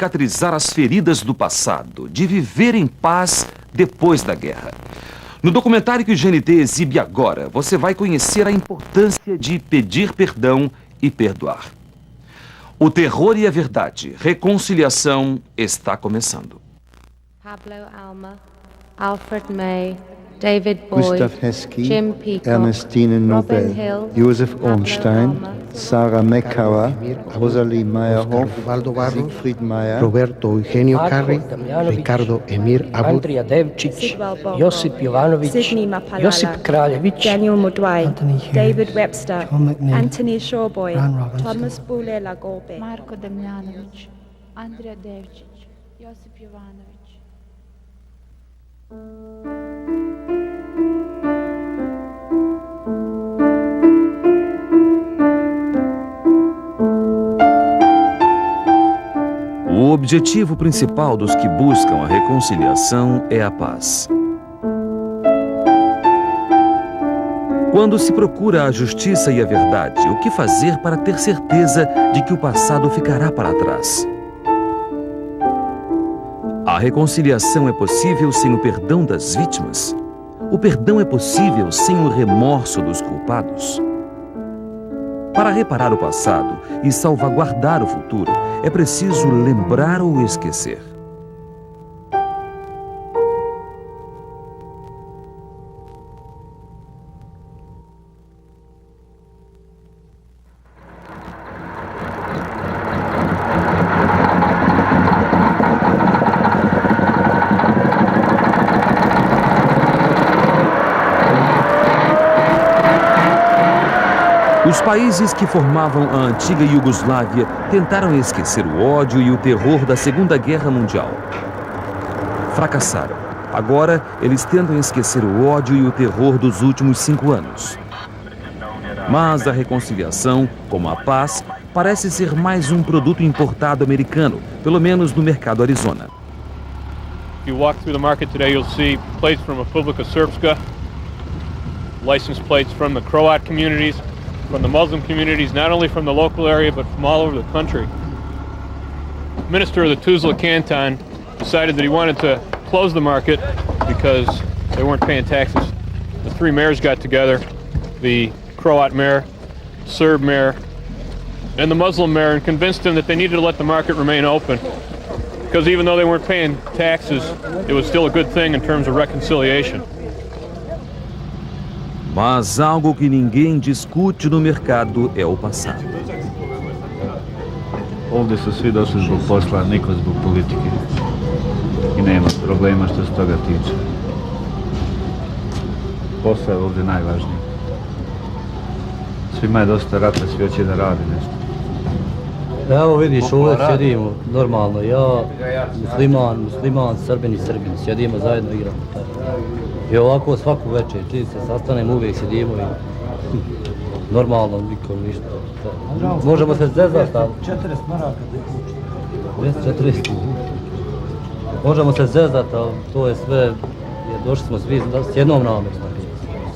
cicatrizar as feridas do passado, de viver em paz depois da guerra. No documentário que o GNT exibe agora, você vai conhecer a importância de pedir perdão e perdoar. O terror e a verdade, reconciliação, está começando. Pablo Alma, Alfred May, David Boyd, Gustav Hesky, Jim Peacock, Ernestine Nobel, Robin Hill, Josef Pablo Ornstein, Alma, Sarah Mekauer, Rosalie Meyerhoff, Osvaldo Barros, Siegfried Meyer, Roberto Eugenio Carri, Ricardo Emir Abu, Andrija Devčić, Sidwell Bongo, Josip Jovanović, Sidney Mapalala, Josip Kraljević, Daniel Mudwai, Anthony Hughes, David Webster, John McNeil, Anthony Shawboy, Ron Robinson, Thomas Bulela Gorbe. Marko Damjanović, Andrija Devčić, Josip Jovanović. O objetivo principal dos que buscam a reconciliação é a paz. Quando se procura a justiça e a verdade, o que fazer para ter certeza de que o passado ficará para trás? A reconciliação é possível sem o perdão das vítimas? O perdão é possível sem o remorso dos culpados? Para reparar o passado e salvaguardar o futuro, é preciso lembrar ou esquecer. Os países que formavam a antiga Iugoslávia tentaram esquecer o ódio e o terror da Segunda Guerra Mundial. Fracassaram. Agora, eles tentam esquecer o ódio e o terror dos últimos 5 anos. Mas a reconciliação, como a paz, parece ser mais um produto importado americano, pelo menos no mercado Arizona. If you walk through the market today, you'll see plates from Republika Srpska, license plates from the Croat communities, from the Muslim communities, not only from the local area, but from all over the country. The minister of the Tuzla Canton decided that he wanted to close the market because they weren't paying taxes. The 3 mayors got together, the Croat mayor, Serb mayor, and the Muslim mayor, and convinced him that they needed to let the market remain open because even though they weren't paying taxes, it was still a good thing in terms of reconciliation. Mas algo que ninguém discute no mercado é o passado. Ovdje su svi došli zbog posla, niko zbog politike. I nema problema što se toga tiče. Posao je ovdje najvažniji. Svima je dosta rata, svi hoće da radi nešto. Evo vidiš, uvijek sjedimo normalno, ja, musliman, Srbin i Srbin, sjedimo zajedno, igramo. I ovako svaku večer, čim se sastanemo, uvijek sjedimo i normalno, nikom ništa. Možemo se zezati, ali... 40 maraka da je 40. Možemo se zezati, ali to je sve, došli smo svi s jednom namjerom.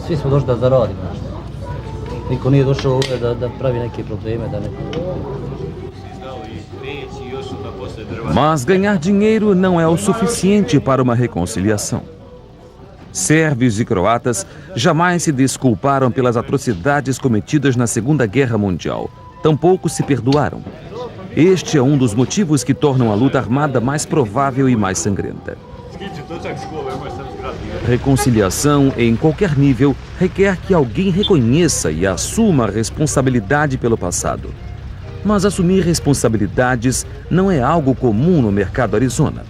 Svi smo došli da zaradimo nešto. Niko nije došao ovdje da pravi neke probleme, da ne... Mas ganhar dinheiro não é o suficiente para uma reconciliação. Sérvios e croatas jamais se desculparam pelas atrocidades cometidas na Segunda Guerra Mundial. Tampouco se perdoaram. Este é um dos motivos que tornam a luta armada mais provável e mais sangrenta. Reconciliação, em qualquer nível, requer que alguém reconheça e assuma a responsabilidade pelo passado. Mas assumir responsabilidades não é algo comum no mercado Arizona.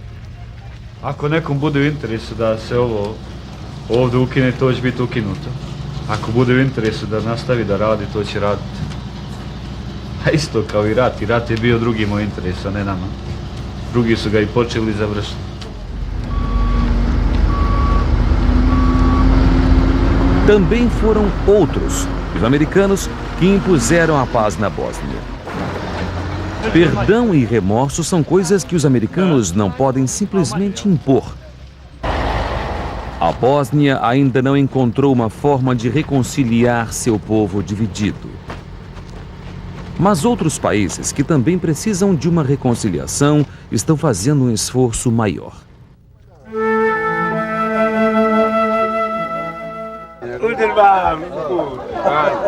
Ako nekom bude u interesu da se ovo ovdje ukine, to će biti ukinuto. Ako bude u interesu da nastavi da radi, to će raditi. A isto kao i rat je bio drugim u interesu, a ne nama. Drugi su ga i počeli i završili. Também foram outros, os americanos, que impuseram a paz na Bósnia. Perdão e remorso são coisas que os americanos não podem simplesmente impor. A Bósnia ainda não encontrou uma forma de reconciliar seu povo dividido. Mas outros países que também precisam de uma reconciliação estão fazendo um esforço maior.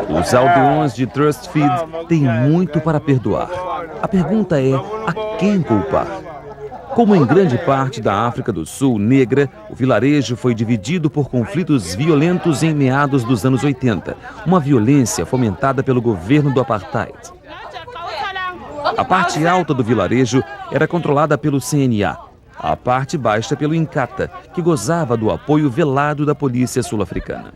Os aldeões de Trustfield têm muito para perdoar. A pergunta é: a quem culpar? Como em grande parte da África do Sul negra, o vilarejo foi dividido por conflitos violentos em meados dos anos 80, uma violência fomentada pelo governo do apartheid. A parte alta do vilarejo era controlada pelo CNA, a parte baixa pelo Inkatha, que gozava do apoio velado da polícia sul-africana.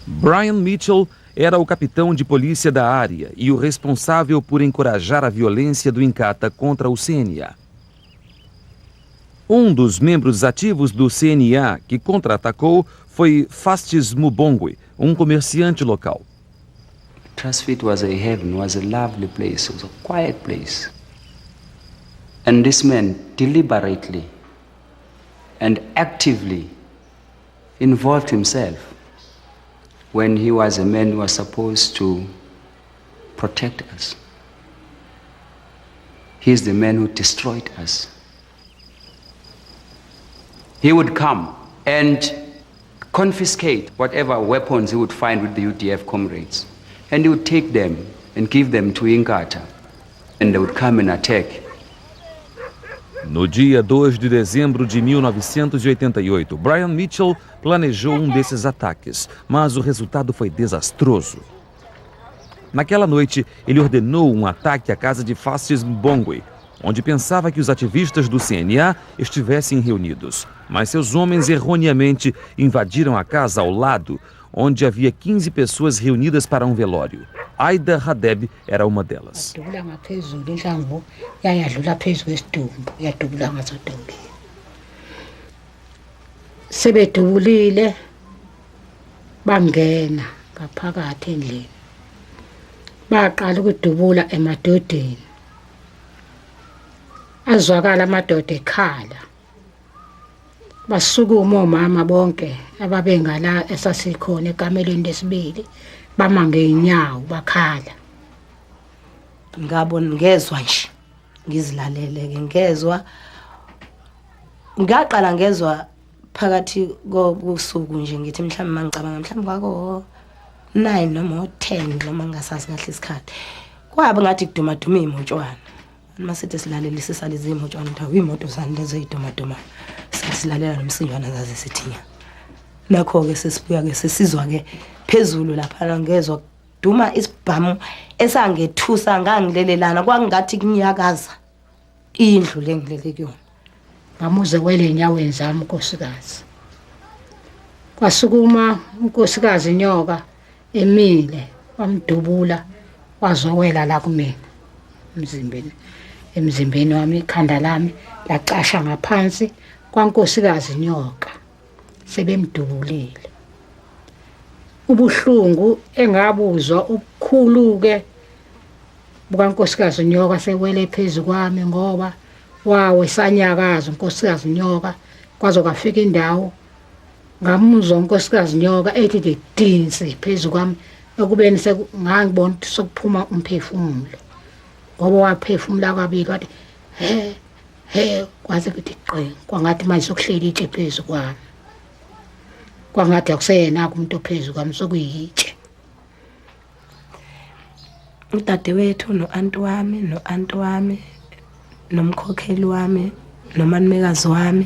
Brian Mitchell era o capitão de polícia da área e o responsável por encorajar a violência do Inkatha contra o CNA. Um dos membros ativos do CNA que contra-atacou foi Fastis Mubongwe, um comerciante local. Trustfield was a heaven, was a lovely place, it was a quiet place. And this man deliberately and actively involved himself when he was a man who was supposed to protect us. He is the man who destroyed us. He would come and confiscate whatever weapons he would find with the UDF comrades. And he would take them and give them to Inkatha. And they would come and attack. No dia 2 de dezembro de 1988, Brian Mitchell planejou um desses ataques, mas o resultado foi desastroso. Naquela noite, ele ordenou um ataque à casa de Fastis Mubongwe, onde pensava que os ativistas do CNA estivessem reunidos. Mas seus homens erroneamente invadiram a casa ao lado, onde havia 15 pessoas reunidas para um velório. Aida Hadeb era uma delas. Sebedubulile bangena ngaphakathi endlini. Baqala ukudubula emadodeni. Azwakala amadoda ekhala. Basukuma omama bonke ababengala esasikhona ekamelweni lesibili bama ngeenyawo bakhala. Ngezwa nje ngizilalele ngezwa ngaqala ngezwa phakathi kobusuku nje ngithi mhlawumbe mangicabanga mhlawumbe kwako 9 noma 10 noma ngasazi kahle isikhathi kwabe ngathi kuduma duma imotshwana masithi silalele sisalize imotshwana ndawo imoto zani lezo iduma silalela nomsinjwana zaze sithinya nakho ke sesibuya ke sesizwa ke phezulu lapha ngezwa duma isibhamu esangethusa ngangilelelana kwangathi kunyakaza indlu lengilele kuyona ngamuze wele enyaweni zami unkosikazi kwasukuma unkosikazi inyoka emile wamdubula wazowela la kumina emzimbeni wami ikhanda lami lacasha ngaphansi kwankosikazi inyoka sebemdubulile ubuhlungu engabuzwa ubukhulu ke bukankosikazi inyoka sewele phezulu kwami ngoba wawe sanyakaza unkosikazi inyoka kwaze kwafika indawo ngamuzwa unkosikazi inyoka ethi ngidinsi phezulu kwami ekubeni ngangibona ukuthi sokuphuma umphefumulo ngoba waphefumula kwabili wathi he kwaze kuthi qe kwangathi manje sokuhlela itshe phezulu kwami kwangathi akuseyena umuntu phezulu kwami sokuyitshe udadewethu no-anti wami nomkhokheli wami nomanumekazi wami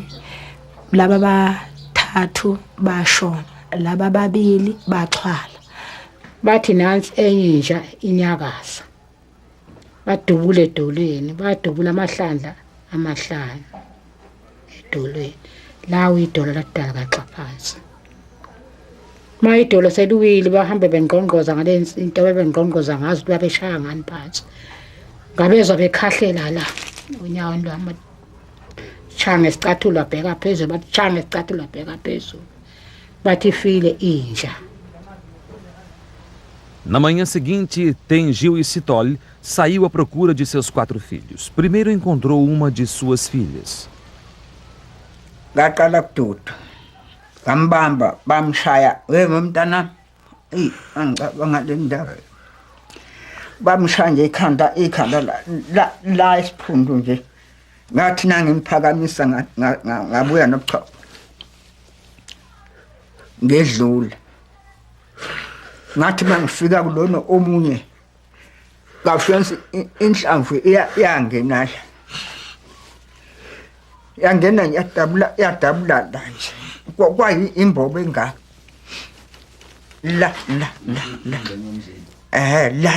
laba bathathu bashona laba babili baxhwala bathi nansi enye inja inyakaza badubule edolweni badubula amahlandla amahlanu edolweni lawo idolo lakudala kaxa phansi idolo seluwile bahambe bengqongqoza ngalensi into bebengqongqoza ngazo babeshaya ngani phansi ngabezwa bekhahlela la unyaweni lwami changa esicathulo bheka phezulu bathi changa esicathulo bheka phezulu bathi file inja. Na manhã seguinte, Tenjil e Sitole saiu à procura de seus 4 filhos. Primeiro encontrou uma de suas filhas. Ngaqala kududa ngambamba bamshaya mntana angicabanga le ndaba bamshaya nje ikhanda la esiphundu nje ngathi nangimuphakamisa ngabuya nobuchopho ngedlula ngathi mangifika kulona omunye ngafenza inhlamvu yangena yadabula nje kwayi imbobo engaka la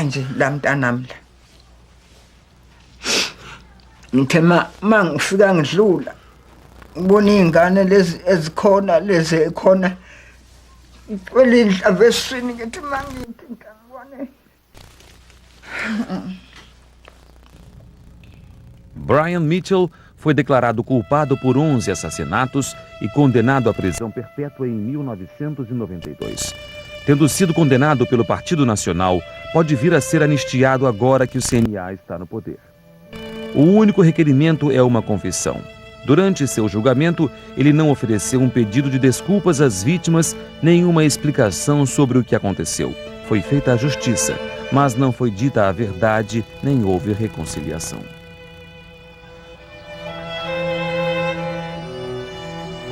nje la mntanami la ngithe mangifika ngidlula ngibona iy'ngane lezi ezikhona lezi ekhona kwelindlava eswini ngithi mangithi ngibone. Brian Mitchell foi declarado culpado por 11 assassinatos e condenado à prisão perpétua em 1992. Tendo sido condenado pelo Partido Nacional, pode vir a ser anistiado agora que o CNA está no poder. O único requerimento é uma confissão. Durante seu julgamento, ele não ofereceu um pedido de desculpas às vítimas, nenhuma explicação sobre o que aconteceu. Foi feita a justiça, mas não foi dita a verdade, nem houve reconciliação.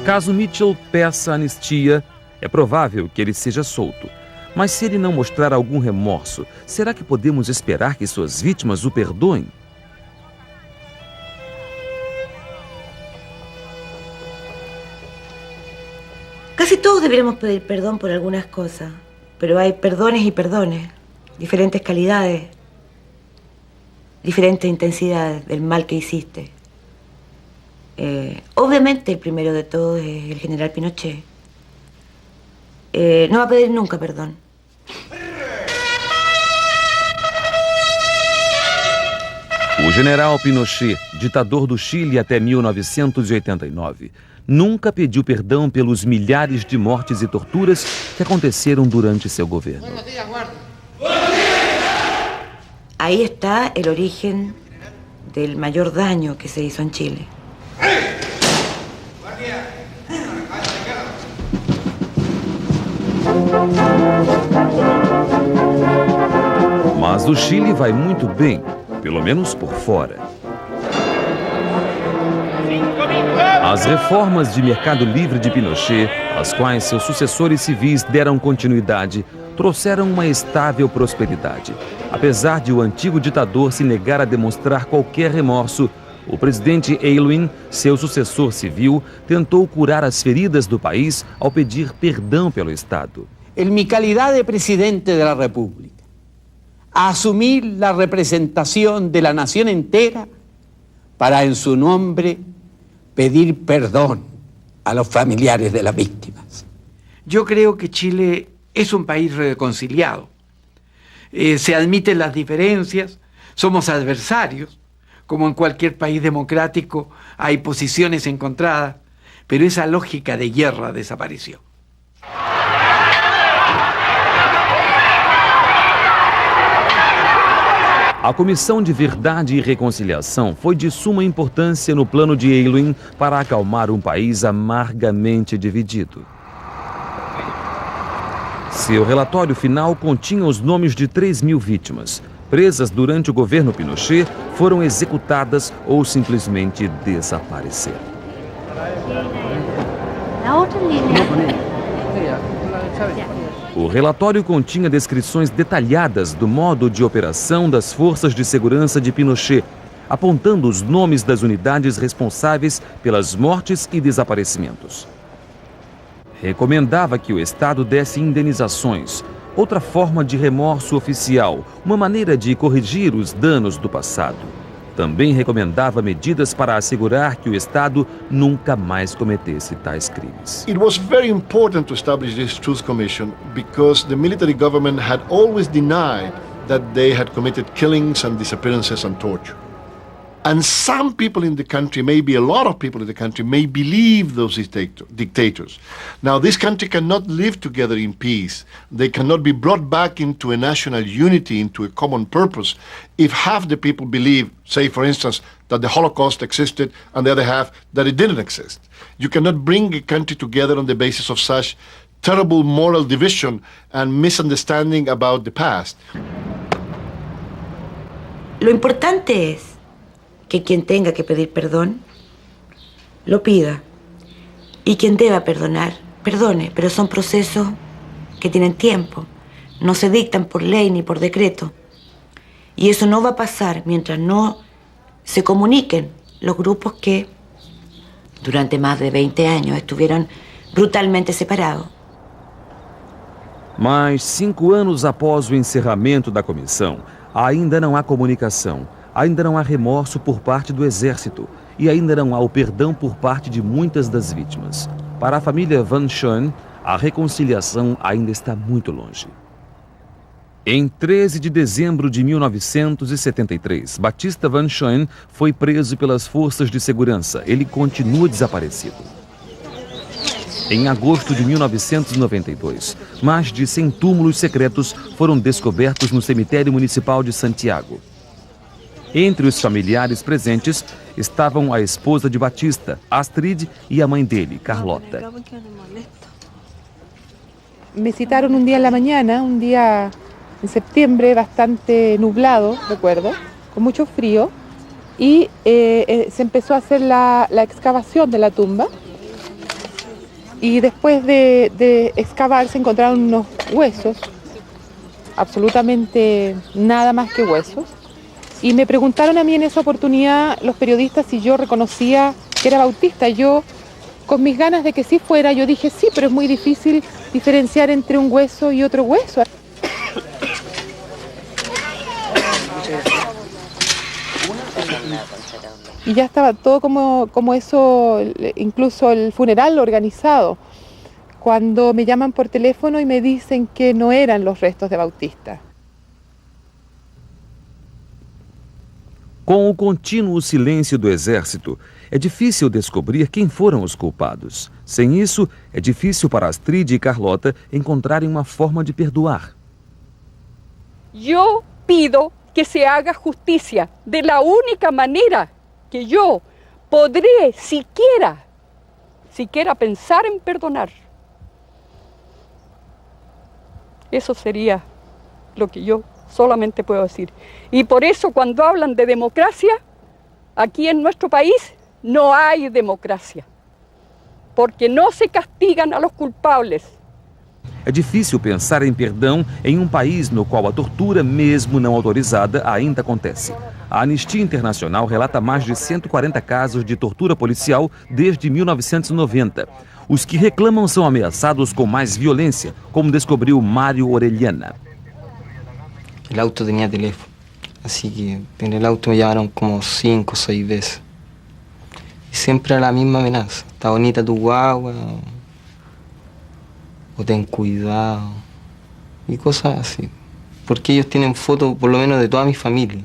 Caso Mitchell peça anistia, é provável que ele seja solto. Mas se ele não mostrar algum remorso, será que podemos esperar que suas vítimas o perdoem? Casi todos deberíamos pedir perdón por algunas cosas, pero hay perdones y perdones, diferentes calidades, diferentes intensidades del mal que hiciste. Obviamente el primero de todos es el general Pinochet. No va a pedir nunca perdón. O general Pinochet, ditador do Chile até 1989, nunca pediu perdão pelos milhares de mortes e torturas que aconteceram durante seu governo. Ahí está el origen del mayor daño que se hizo en Chile. Mas o Chile vai muito bem, pelo menos por fora. As reformas de mercado livre de Pinochet, às quais seus sucessores civis deram continuidade, trouxeram uma estável prosperidade. Apesar de o antigo ditador se negar a demonstrar qualquer remorso, o presidente Aylwin, seu sucessor civil, tentou curar as feridas do país ao pedir perdão pelo Estado. En mi calidad de presidente de la República, a asumir la representación de la nación entera para en su nombre pedir perdón a los familiares de las víctimas. Yo creo que Chile es un país reconciliado. Se admiten las diferencias, somos adversarios, como en cualquier país democrático hay posiciones encontradas, pero esa lógica de guerra desapareció. A Comissão de Verdade e Reconciliação foi de suma importância no plano de Aylwin para acalmar um país amargamente dividido. Seu relatório final continha os nomes de 3.000 vítimas. Presas durante o governo Pinochet, foram executadas ou simplesmente desapareceram. O relatório continha descrições detalhadas do modo de operação das forças de segurança de Pinochet, apontando os nomes das unidades responsáveis pelas mortes e desaparecimentos. Recomendava que o Estado desse indenizações, outra forma de remorso oficial, uma maneira de corrigir os danos do passado. Também recomendava medidas para assegurar que o Estado nunca mais cometesse tais crimes. It was very important to establish this Truth Commission because the military government had always denied that they had committed killings and disappearances and torture. And some people in the country, maybe a lot of people in the country, may believe those dictators. Now, this country cannot live together in peace. They cannot be brought back into a national unity, into a common purpose, if half the people believe, say, for instance, that the Holocaust existed, and the other half that it didn't exist. You cannot bring a country together on the basis of such terrible moral division and misunderstanding about the past. Lo importante es que quien tenga que pedir perdón, lo pida. Y quien deba perdonar, perdone, pero son procesos que tienen tiempo. No se dictan por ley ni por decreto. Y eso no va a pasar mientras no se comuniquen los grupos que durante más de 20 años estuvieron brutalmente separados. Mas 5 anos após o encerramento da comissão, ainda não há comunicação, ainda não há remorso por parte do Exército e ainda não há o perdão por parte de muitas das vítimas. Para a família Van Schoen, a reconciliação ainda está muito longe. Em 13 de dezembro de 1973, Batista Van Schoen foi preso pelas forças de segurança. Ele continua desaparecido. Em agosto de 1992, mais de 100 túmulos secretos foram descobertos no cemitério municipal de Santiago. Entre os familiares presentes estavam a esposa de Batista, Astrid, e a mãe dele, Carlota. Me citaron un día en la mañana, un día en septiembre bastante nublado, recuerdo, con mucho frío, y se empezó a hacer la excavación de la tumba. Y después de excavar se encontraron unos huesos, absolutamente nada más que huesos. Y me preguntaron a mí en esa oportunidad los periodistas si yo reconocía que era Bautista. Yo, con mis ganas de que sí fuera, yo dije sí, pero es muy difícil diferenciar entre un hueso y otro hueso. Y ya estaba todo como eso, incluso el funeral organizado, cuando me llaman por teléfono y me dicen que no eran los restos de Bautista. Com o contínuo silêncio do Exército, é difícil descobrir quem foram os culpados. Sem isso, é difícil para Astrid e Carlota encontrarem uma forma de perdoar. Yo pido que se haga justicia de la única manera que yo podré siquiera pensar en perdonar. Eso sería lo que yo solamente puedo decir. Y por eso cuando hablan de democracia, aquí en nuestro país no hay democracia, porque no se castigan a los culpables. É difícil pensar em perdão em um país no qual a tortura, mesmo não autorizada, ainda acontece. A Anistia Internacional relata mais de 140 casos de tortura policial desde 1990. Os que reclamam são ameaçados com mais violência, como descobriu Mário Orellana. El auto tenía teléfono, así que en el auto me llamaron como 5 o 6 veces. Y siempre era la misma amenaza. Está bonita tu guagua, o ten cuidado, y cosas así. Porque ellos tienen fotos, por lo menos, de toda mi familia.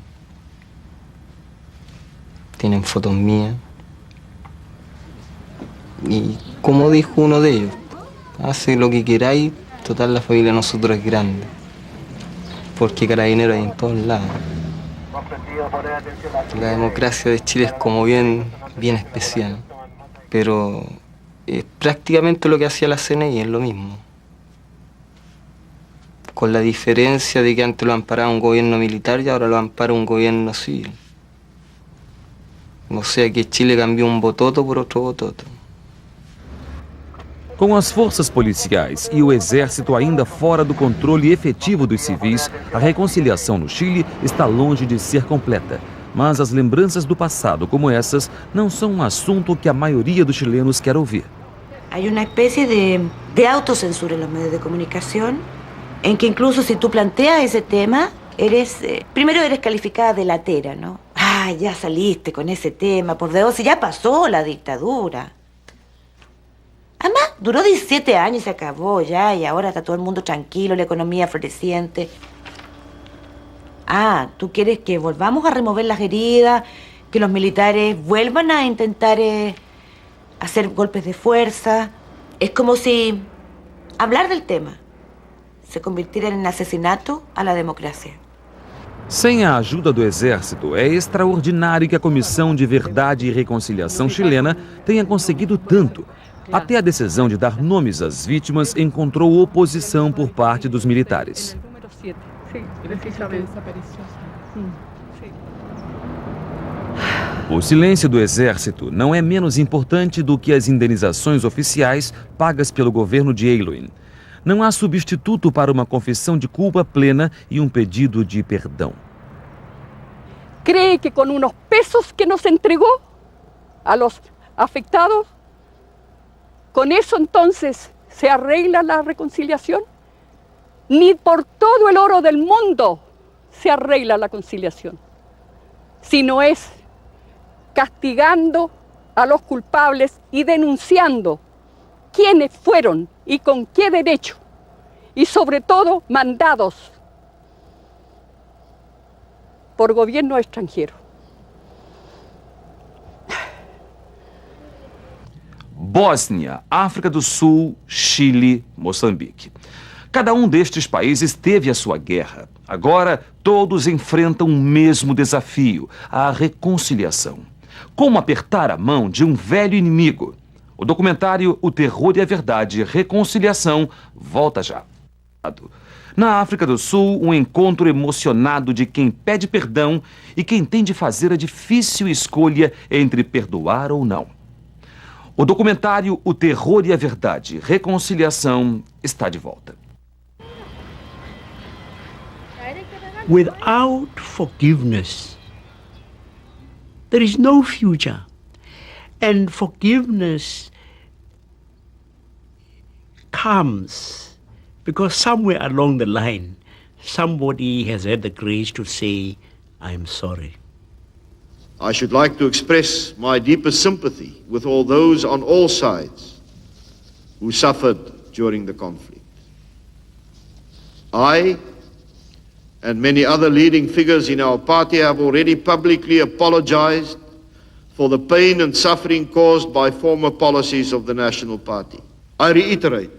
Tienen fotos mías. Y como dijo uno de ellos, hace lo que queráis, total la familia de nosotros es grande. Porque Carabineros hay en todos lados. La democracia de Chile es como bien especial, pero es prácticamente lo que hacía la CNI, es lo mismo. Con la diferencia de que antes lo amparaba un gobierno militar y ahora lo ampara un gobierno civil. O sea que Chile cambiou um bototo por outro bototo. Com as forças policiais e o exército ainda fora do controle efetivo dos civis, a reconciliação no Chile está longe de ser completa. Mas as lembranças do passado, como essas, não são um assunto que a maioria dos chilenos quer ouvir. Há uma espécie de autocensura nos meios de comunicação, em que incluso si tú planteas ese tema, primero eres calificada de latera, ¿no? Ah, ya saliste con ese tema, por Dios, ya pasó la dictadura. Además, duró 17 años y se acabó ya, y ahora está todo el mundo tranquilo, la economía floreciente. Ah, ¿tú quieres que volvamos a remover las heridas, que los militares vuelvan a intentar hacer golpes de fuerza. Es como si hablar del tema se convirtiera en asesinato a la democracia. Sem a ajuda do Exército, é extraordinário que a Comissão de Verdade e Reconciliação chilena tenha conseguido tanto. Até a decisão de dar nomes às vítimas encontrou oposição por parte dos militares. O silêncio do Exército não é menos importante do que as indenizações oficiais pagas pelo governo de Aylwin. Não há substituto para uma confissão de culpa plena e um pedido de perdão. ¿Cree que con unos pesos que nos entregó a los afectados, con eso entonces se arregla la reconciliación? Ni por todo el oro del mundo se arregla la conciliación, sino es castigando a los culpables y denunciando quiénes fueron y con qué derecho, y sobre todo mandados por gobierno extranjero. Bósnia, África do Sul, Chile, Moçambique. Cada um destes países teve a sua guerra. Agora, todos enfrentam o mesmo desafio, a reconciliação. Como apertar a mão de um velho inimigo? O documentário O Terror e a Verdade, Reconciliação, volta já. Na África do Sul, um encontro emocionado de quem pede perdão e quem tem de fazer a difícil escolha entre perdoar ou não. O documentário O Terror e a Verdade, Reconciliação, está de volta. Without forgiveness, there is no future. And forgiveness comes because somewhere along the line, somebody has had the grace to say, I'm sorry. I should like to express my deepest sympathy with all those on all sides who suffered during the conflict. I and many other leading figures in our party have already publicly apologized for the pain and suffering caused by former policies of the National Party. I reiterate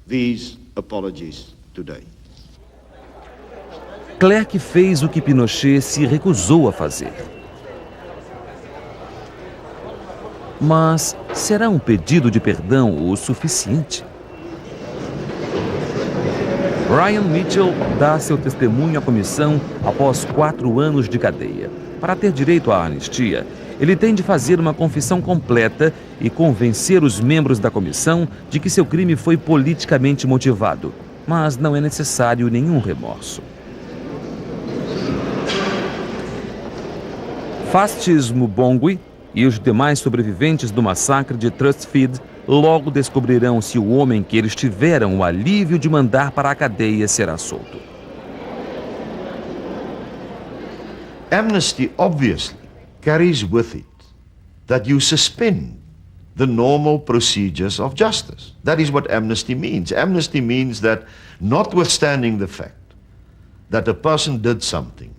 these apologies today. Clerc fez o que Pinochet se recusou a fazer. Mas será um pedido de perdão o suficiente? Ryan Mitchell dá seu testemunho à comissão após 4 anos de cadeia. Para ter direito à anistia, ele tem de fazer uma confissão completa e convencer os membros da comissão de que seu crime foi politicamente motivado, mas não é necessário nenhum remorso. Fastes Mubongwe e os demais sobreviventes do massacre de Trustfeed logo descobrirão se o homem que eles tiveram o alívio de mandar para a cadeia será solto. Amnesty obviously carries with it that you suspend the normal procedures of justice. That is what amnesty means. Amnesty means that, notwithstanding the fact that a person did something,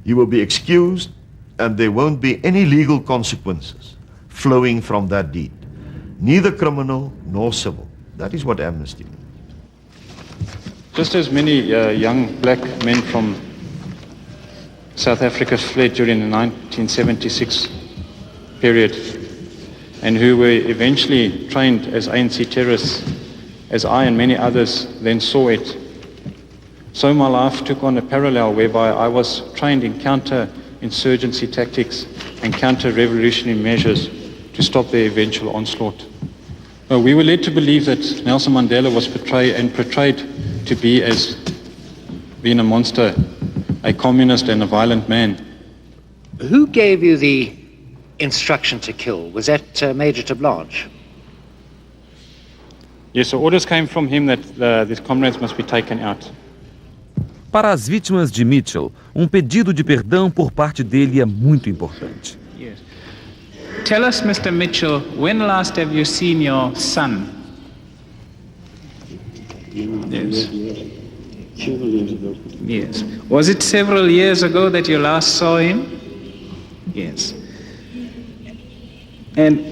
you will be excused and there won't be any legal consequences flowing from that deed, neither criminal nor civil. That is what amnesty means. Just as many young black men from South Africa fled during the 1976 period and who were eventually trained as ANC terrorists, as I and many others then saw it. So my life took on a parallel whereby I was trained in counter-insurgency tactics and counter-revolutionary measures to stop the eventual onslaught. We were led to believe that Nelson Mandela was portrayed to be as being a monster, a communist and a violent man. Who gave you the instruction to kill? Was that Major Tablanche? Yes, so orders came from him that these comrades must be taken out. Para as vítimas de Mitchell, um pedido de perdão por parte dele é muito importante. Yes. Tell us, Mr. Mitchell, when last have you seen your son? Yes. Yes. Was it several years ago that you last saw him? Yes. And I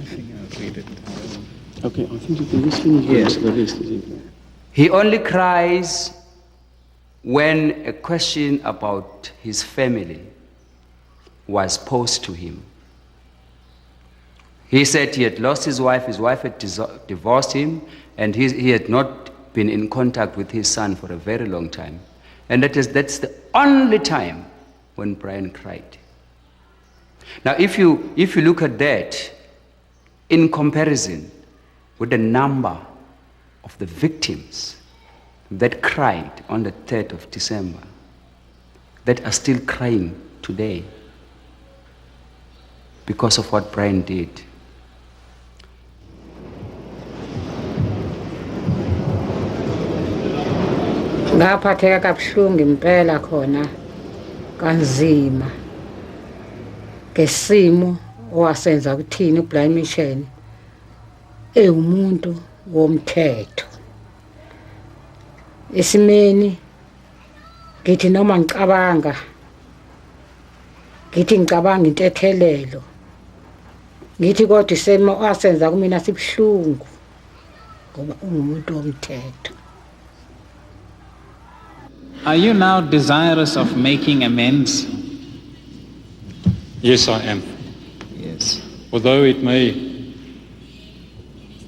think I'll read it. Okay, I think you can just finish Yes. the list. He only cries when a question about his family was posed to him. He said he had lost his wife had divorced him, and he had not been in contact with his son for a very long time. And that's the only time when Brian cried. Now, if you look at that in comparison with the number of the victims that cried on the 3rd of December, that are still crying today because of what Brian did. Ngaphatheka kabuhlungu impela khona kanzima ngesimo owasenza kuthini uBrian Mitchell umuntu womthetho. Esimeni ngithi noma ngicabanga intethelelo ngithi kodwa isimo owasenza kumina sibuhlungu ngoba ungumuntu womthetho. Are you now desirous of making amends? Yes, I am. Yes. Although it may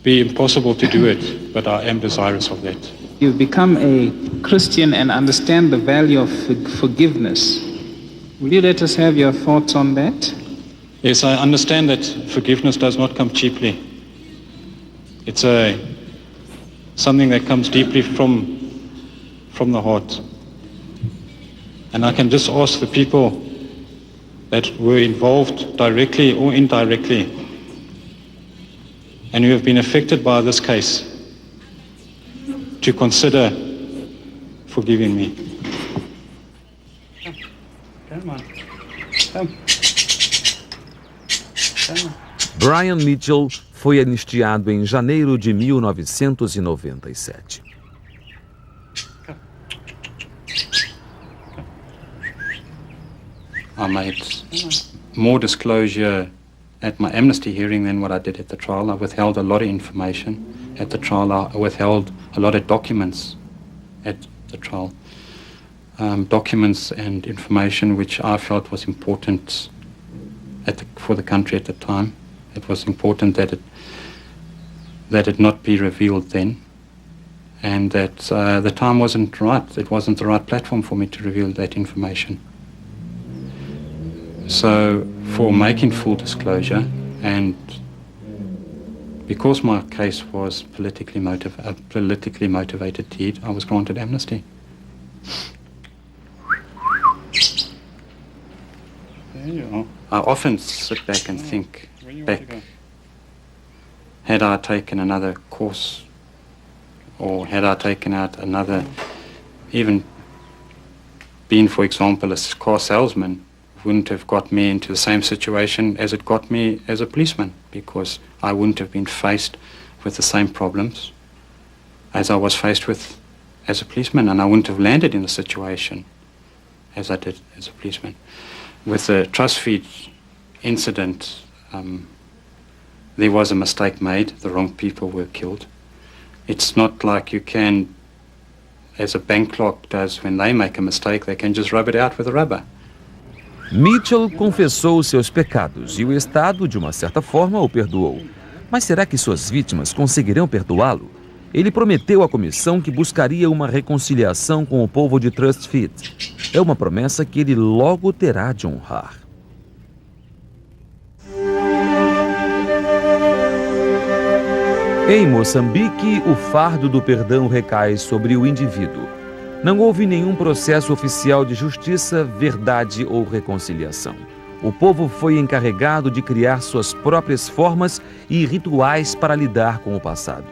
be impossible to do it, but I am desirous of that. You've become a Christian and understand the value of forgiveness. Will you let us have your thoughts on that? Yes, I understand that forgiveness does not come cheaply. It's something that comes deeply from the heart. And I can just ask the people that were involved directly or indirectly and who have been affected by this case to consider forgiving me. Brian Mitchell foi anistiado em janeiro de 1997. I made more disclosure at my amnesty hearing than what I did at the trial. I withheld a lot of information at the trial. I withheld a lot of documents at the trial. Documents and information which I felt was important for the country at the time. It was important that it not be revealed then, and that the time wasn't right. It wasn't the right platform for me to reveal that information. So, for making full disclosure, and because my case was politically motivated deed, I was granted amnesty. There you are. I often sit back and think had I taken another course, or had I taken out another, even been, for example, a car salesman, wouldn't have got me into the same situation as it got me as a policeman, because I wouldn't have been faced with the same problems as I was faced with as a policeman, and I wouldn't have landed in the situation as I did as a policeman. With the trust feed incident, there was a mistake made. The wrong people were killed. It's not like you can, as a bank clerk does, when they make a mistake, they can just rub it out with a rubber. Mitchell confessou seus pecados e o Estado, de uma certa forma, o perdoou. Mas será que suas vítimas conseguirão perdoá-lo? Ele prometeu à comissão que buscaria uma reconciliação com o povo de Trustfeed. É uma promessa que ele logo terá de honrar. Em Moçambique, o fardo do perdão recai sobre o indivíduo. Não houve nenhum processo oficial de justiça, verdade ou reconciliação. O povo foi encarregado de criar suas próprias formas e rituais para lidar com o passado.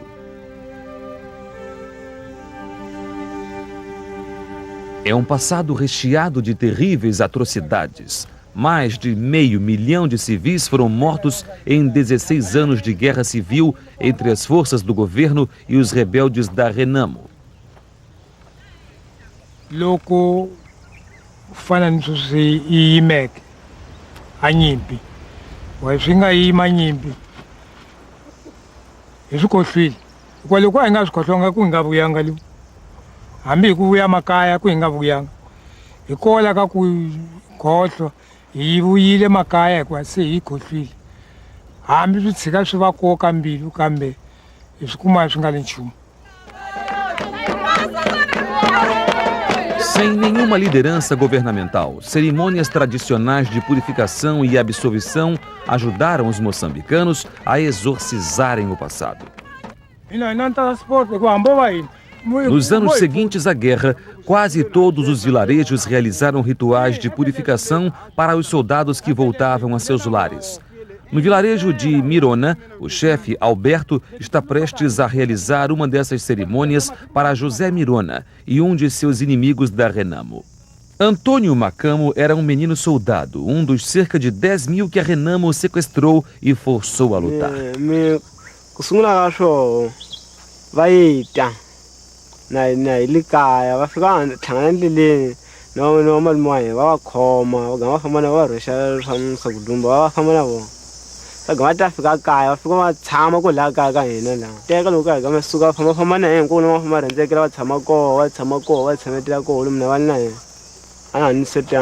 É um passado recheado de terríveis atrocidades. Mais de 500 mil de civis foram mortos em 16 anos de guerra civil entre as forças do governo e os rebeldes da Renamo. Loko fananisusi iyimek a nyimpi wa swi nga yima nyimpi hi swi kohlwile hikwalaho ku a hi nga swi khohlonga ku hi nga vuyanga leyi hambi hi ku vuya makaya ku hi nga vuyanga hi kola ka ku khohlwa hi vuyile makaya hikuva se hi khohlwile hambi swi tshika swi va koka mbilu kambe hi swi kuma swi nga le nchumu. Sem nenhuma liderança governamental, cerimônias tradicionais de purificação e absolvição ajudaram os moçambicanos a exorcizarem o passado. Nos anos seguintes à guerra, quase todos os vilarejos realizaram rituais de purificação para os soldados que voltavam a seus lares. No vilarejo de Mirona, o chefe Alberto está prestes a realizar uma dessas cerimônias para José Mirona e um de seus inimigos da Renamo. Antônio Macamo era um menino soldado, um dos cerca de 10.000 que a Renamo sequestrou e forçou a lutar. Agora fica caiu, ficou uma chama com lá caga ainda lá. Tega no cara, mas suga fama na em com uma rende que ela chama co, chama tira co, não vai na. Ana não se tem.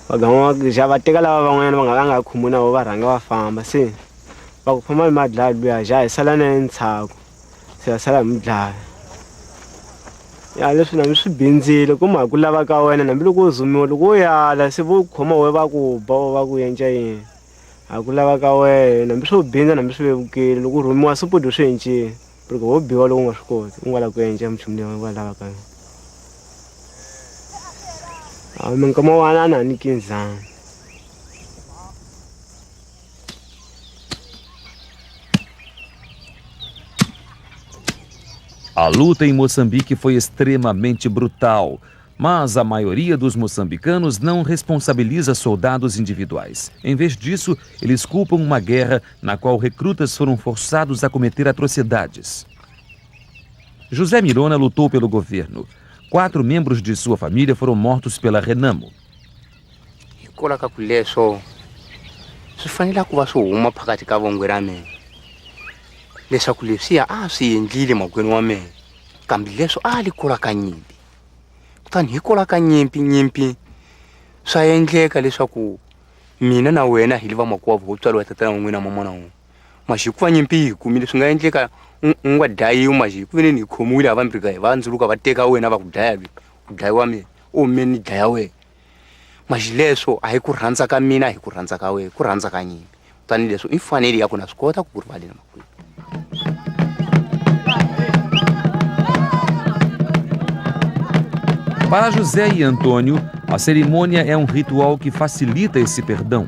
Agora já vai ter lá vão indo nganga kumuna o baranga wa famba sim. Ba ku fama madla biya já sala na ntsako. Se sala mdla. Ya leswi na swi bindzile kuma ku lava ka wena na mbilu ku zumiwa loko yala se vu khoma we ba ku ba ku yenja yini. Akulava ka wena nambi swo bindza nambi swi vevukile loko rhumiwa swipudi swi encini loko wo biwa loko u nga swi koti u nga la ku endla muchumu leyi va lavaka minkama wana a na niki ndzhamu. A luta em Moçambique foi extremamente brutal, mas a maioria dos moçambicanos não responsabiliza soldados individuais. Em vez disso, eles culpam uma guerra na qual recrutas foram forçados a cometer atrocidades. José Mirona lutou pelo governo. 4 membros de sua família foram mortos pela Renamo. Kutani hikola ka nyimpi swa endleka leswaku mina na wena hi liva makuwa vo tswalwa tata na n'wina mama na n'we maxi ku va nyimpi hi kumile swi nga endleka u nga dlayiwi maxi ku ve ni khomiwile a vambirhi ka hi va ndzuluka va teka wena va ku dlaya ku dlayiwa mina o mina ni dlaya wena maxi leswo a hi ku rhandza ka mina hi ku rhandza ka wena ku rhandza ka nyimpi kutani leswo i mfanelo ya ku na swi kota ku rivaleni makwenu. Para José e Antônio, a cerimônia é um ritual que facilita esse perdão.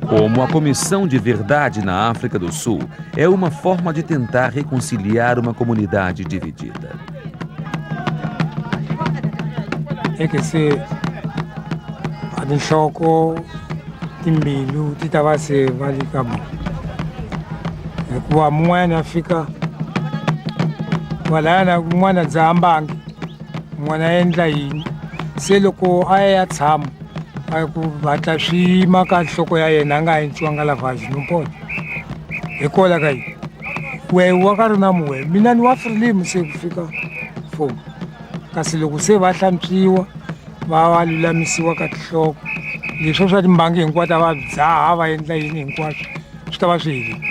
Como a Comissão de Verdade na África do Sul é uma forma de tentar reconciliar uma comunidade dividida. É que se nhloko timbilu ti ta va se va le ka mo hikuva mun'wana a fika walayana un'wana dzahambangi un'wana a endla yini se loko a ya tshama a ku vatla swi yima ka nhloko ya yena a nga endliwanga lavhaji no mpona hikola ka yini wehe wa ka ri na muwe mina ni wa freelime se ku fika mfumo kasi loko se va hlantswiwa va lulamisiwa ka tinhloko leswo swa timbangi hinkwato a va dzaha va endla yini hinkwaswo swi ta va swi helile.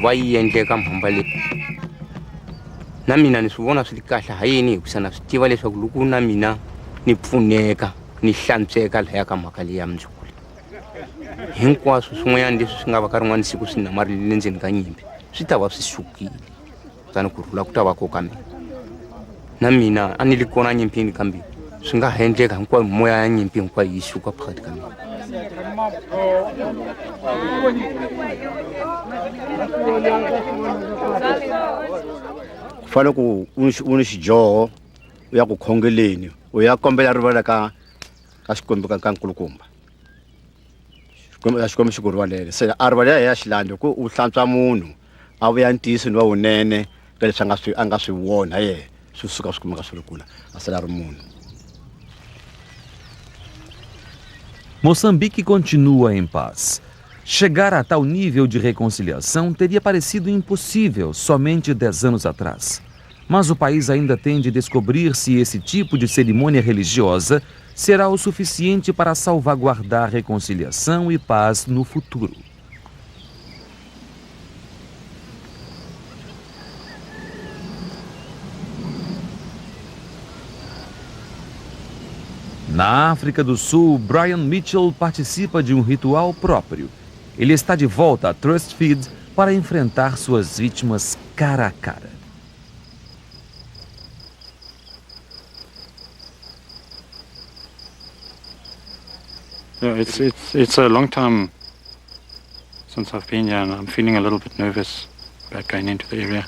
Va yi endleka mhamba leyi na mina ni swi vona swi ri kahle hayini hikusa na swi tiva leswaku loko na mina ni pfuneka ni hlantsweka lahaya ka mhaka leyi ya mundzuku hinkwaswo swin'wanyana leswi swi nga va ka rin'wana siku swi namarile endzeni ka nyimpi swi ta va swi sukile kutani ku rhula ku ta va ko ka mina. na mina a ni le kona nyimpini kambi swi nga ha endleka hinkwayo moya ya nyimpi hinkwayo yi suka phakathi ka mina. Ku fanele ku u ni xijoho u ya ku khongeleni u ya kombela rivala ka xikwembu ka nkulukumba xikwembu xi ku rivalele se a rivalela ya xilandi ku u hlantswa munhu a vuya ntiyisi ni wa vunene ka leswi a nga swi wona yena swi suka swi kumeka swi ri kula a sala ri munhu. Moçambique continua em paz. Chegar a tal nível de reconciliação teria parecido impossível somente 10 anos atrás. Mas o país ainda tem de descobrir se esse tipo de cerimônia religiosa será o suficiente para salvaguardar reconciliação e paz no futuro. Na África do Sul, Brian Mitchell participa de um ritual próprio. Ele está de volta a Trustfeed para enfrentar suas vítimas cara a cara. Yeah, it's a long time since I've been here, and I'm feeling a little bit nervous about going into the area.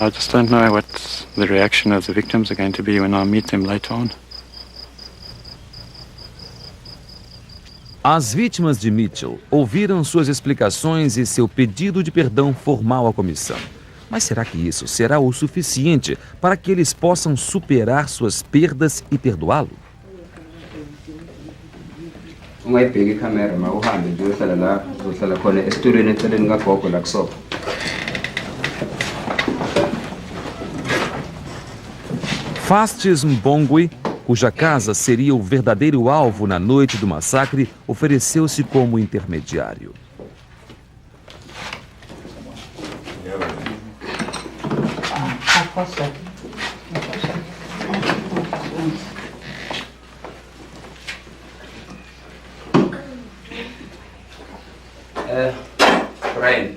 I just don't know what the reaction of the victims are going to be when I meet them later on. As vítimas de Mitchell ouviram suas explicações e seu pedido de perdão formal à comissão. Mas será que isso será o suficiente para que eles possam superar suas perdas e perdoá-lo? Fastes Mbongwe, cuja casa seria o verdadeiro alvo na noite do massacre, ofereceu-se como intermediário. Brian,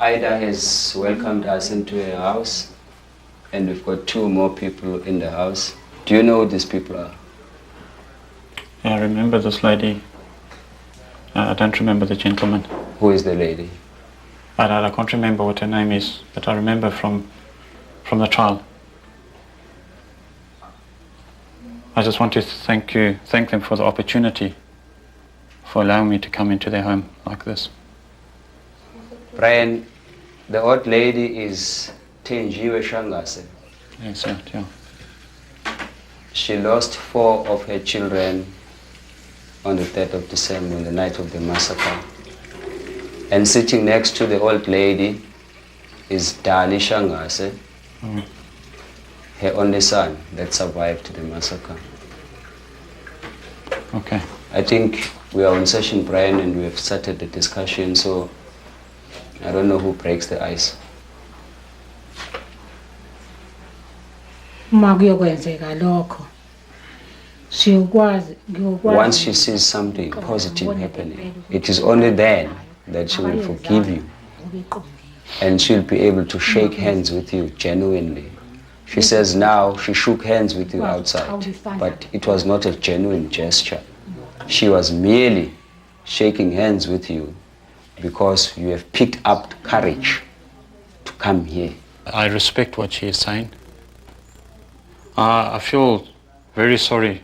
Ida has welcomed us into her house, and we've got 2 more people in the house. Do you know who these people are? Yeah, I remember this lady. I don't remember the gentleman. Who is the lady? I can't remember what her name is, but I remember from the trial. I just want to thank them for the opportunity, for allowing me to come into their home like this. Brian, the old lady is Tenjiwe Shangase. Yes, yeah. She lost 4 of her children on the 3rd of December, on the night of the massacre. And sitting next to the old lady is Dali Shangase, her only son that survived the massacre. Okay. I think we are on session, Brian, and we have started the discussion, so I don't know who breaks the ice. Once she sees something positive happening, it is only then that she will forgive you, and she'll be able to shake hands with you genuinely. She says now she shook hands with you outside, but it was not a genuine gesture. She was merely shaking hands with you because you have picked up courage to come here. I respect what she is saying. I feel very sorry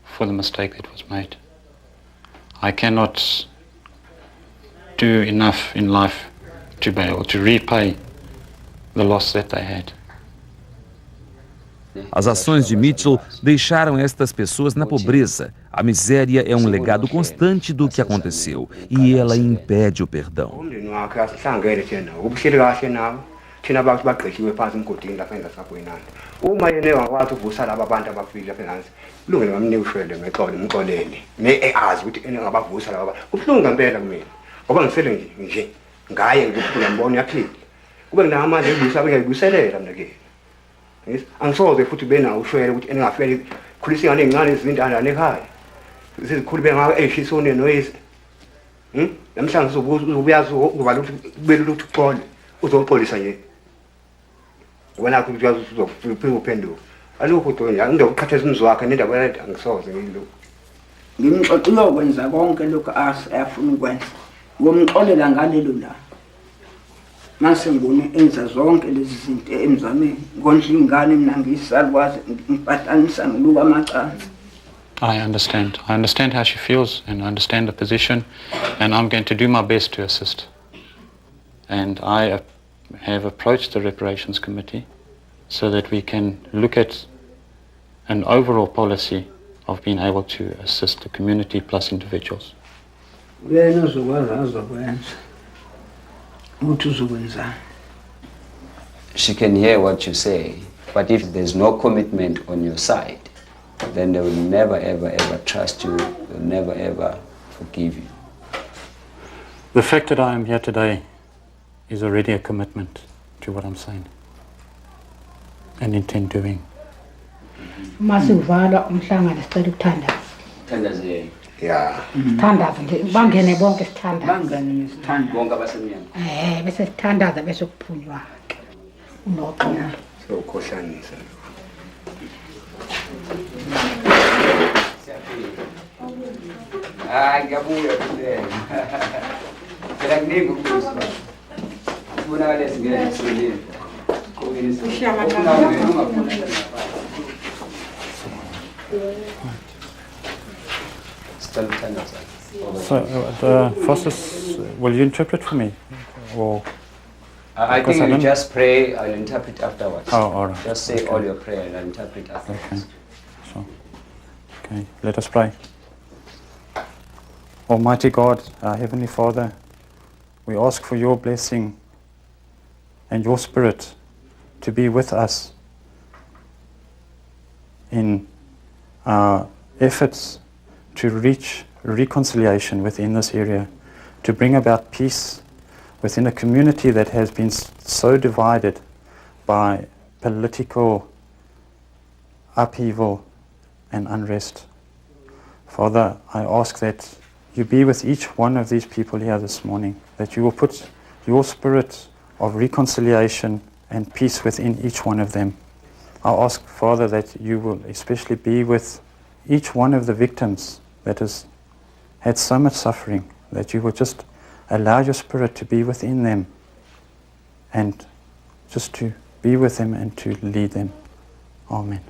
for the mistake that was made. I cannot do enough in life to be able to repay the loss that they had. As ações de Mitchell deixaram estas pessoas na pobreza. A miséria é um legado constante do que aconteceu e ela impede o perdão. Angisoze futhi bena ushwele ukuthi engafeli khulisa ingane ezincane ezindala nekhaya. Sizikhulu bengabe eshisone noyise. namhlanje uzobuyazi uzovala ukuthi kubele ukuthi uqole uzoxolisa nje wena ukuthi uyazi uzofika uphenduka alukho nto angizokuqhatheza umzi wakhe nendaba yakhe angisoze ngilo ngimxoxile ukwenza konke lokho afuna ukwenza ngomxolela ngalelo la mase ngone enza zonke lezi zinto emzameni ngondla ingane mina ngiyisalwazi ngiphatanisa ngiluka amacansi. I understand how she feels and I understand the position and I'm going to do my best to assist. And I have approached the Reparations Committee so that we can look at an overall policy of being able to assist the community plus individuals. She can hear what you say, but if there's no commitment on your side, then they will never, ever, ever trust you. They'll never, ever forgive you. The fact that I am here today is already a commitment to what I'm saying and intend doing. Masivala umhlangano sicela ukuthandaza. Thandaze. Yeah. Sithandaze nje bangene bonke sithandaza. Bangene sithandaza. Bonke abasemnyama. Bese sithandaza bese kuphunywa ke. Unoqina. Sokhohlanisa. Ngiyabuya kule. Phela kuningi ukuzwa. Ufuna lesingene esilini. So, Foster, will you interpret for me? Or I think you just pray, I'll interpret afterwards. Oh, all right. Just say all your prayer and I'll interpret afterwards. Okay. So, okay, let us pray. Almighty God, our Heavenly Father, we ask for your blessing and your Spirit to be with us in our efforts to reach reconciliation within this area, to bring about peace within a community that has been so divided by political upheaval and unrest. Father, I ask that you be with each one of these people here this morning, that you will put your spirit of reconciliation and peace within each one of them. I ask, Father, that you will especially be with each one of the victims that has had so much suffering, that you will just allow your spirit to be within them and just to be with them and to lead them. Amen.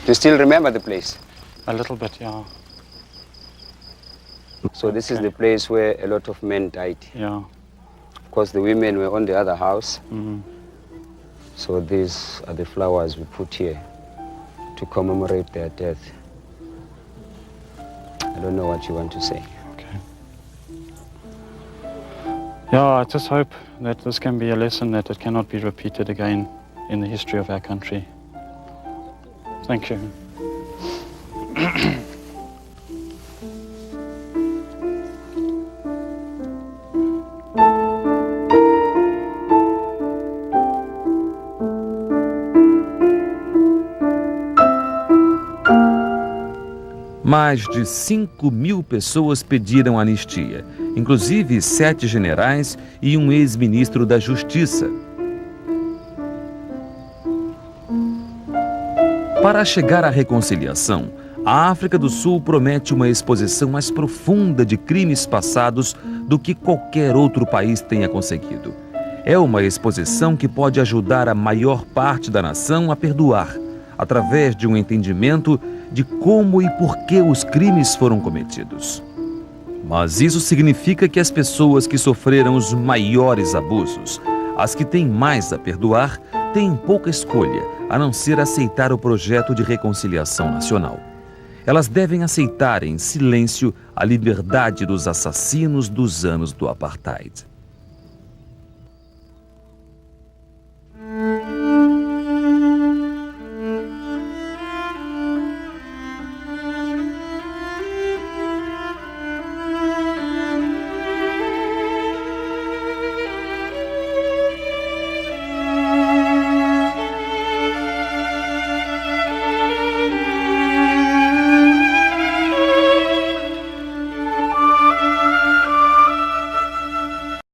Do you still remember the place? A little bit, yeah. So this is the place where a lot of men died. Yeah. Of course, the women were on the other house. Mm-hmm. So these are the flowers we put here to commemorate their death. I don't know what you want to say. Okay. Yeah, I just hope that this can be a lesson that it cannot be repeated again in the history of our country. Thank you. Mais de 5.000 pessoas pediram anistia, inclusive 7 generais e um ex-ministro da Justiça. Para chegar à reconciliação, a África do Sul promete uma exposição mais profunda de crimes passados do que qualquer outro país tenha conseguido. É uma exposição que pode ajudar a maior parte da nação a perdoar, através de um entendimento de como e por que os crimes foram cometidos. Mas isso significa que as pessoas que sofreram os maiores abusos, as que têm mais a perdoar, têm pouca escolha a não ser aceitar o projeto de reconciliação nacional. Elas devem aceitar em silêncio a liberdade dos assassinos dos anos do apartheid.